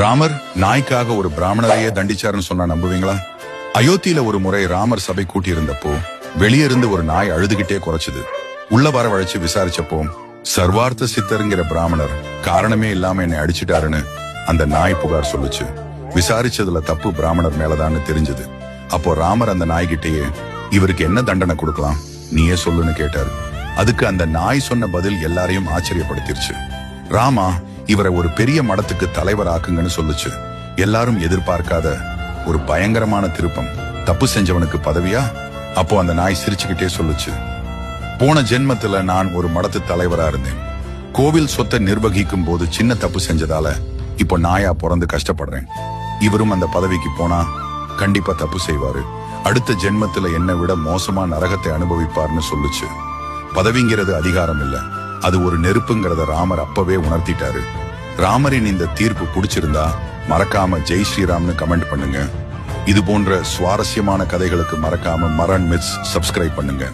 ராமர் நாய்க்காக ஒரு பிராமணரையே தண்டிச்சாருன்னு சொன்னா நம்புவீங்களா? அயோத்தியில ஒரு முறை ராமர் சபை கூட்டி இருந்தப்போ வெளியே இருந்து ஒரு நாய் அழுதுகிட்டே குறைச்சது. உள்ள வரவழைச்சு விசாரிச்சப்போ சர்வார்த்த சித்தருங்கிற பிராமணர் காரணமே இல்லாம என்னை அடிச்சிட்டாருன்னு அந்த நாய் புகார் சொல்லுச்சு. விசாரிச்சதுல தப்பு பிராமணர் மேலதான்னு தெரிஞ்சது. அப்போ ராமர் அந்த நாய்கிட்டயே இவருக்கு என்ன தண்டனை கொடுக்கலாம் நீயே சொல்லுன்னு கேட்டாரு. அதுக்கு அந்த நாய் சொன்ன பதில் எல்லாரையும் ஆச்சரியப்படுத்திருச்சு. ராமா இவரை ஒரு பெரிய மடத்துக்கு தலைவர் ஆக்குங்கன்னு சொல்லுச்சு. எல்லாரும் எதிர்பார்க்காத ஒரு பயங்கரமான திருப்பம். தப்பு செஞ்சவனுக்கு பதவியா? அப்போ அந்த நாய் சிரிச்சுக்கிட்டே சொல்லுச்சு, போன ஜென்மத்துல நான் ஒரு மடத்து தலைவரா இருந்தேன். கோவில் சொத்தை நிர்வகிக்கும் போது சின்ன தப்பு செஞ்சதால இப்போ நாயா பிறந்து கஷ்டப்படுறேன். இவரும் அந்த பதவிக்கு போனா கண்டிப்பா தப்பு செய்வாரு. அடுத்த ஜென்மத்துல என்னை விட மோசமா நரகத்தை அனுபவிப்பார்னு சொல்லுச்சு. பதவிங்கிறது அதிகாரம் இல்ல, அது ஒரு நெருப்புங்கிறத ராமர் அப்பவே உணர்த்திட்டாரு. ராமரின் இந்த தீர்ப்பு பிடிச்சிருந்தா மறக்காம ஜெய் ஸ்ரீராம்னு கமெண்ட் பண்ணுங்க. இது போன்ற சுவாரஸ்யமான கதைகளுக்கு மறக்காம மரண் மித்ஸ் சப்ஸ்கிரைப் பண்ணுங்க.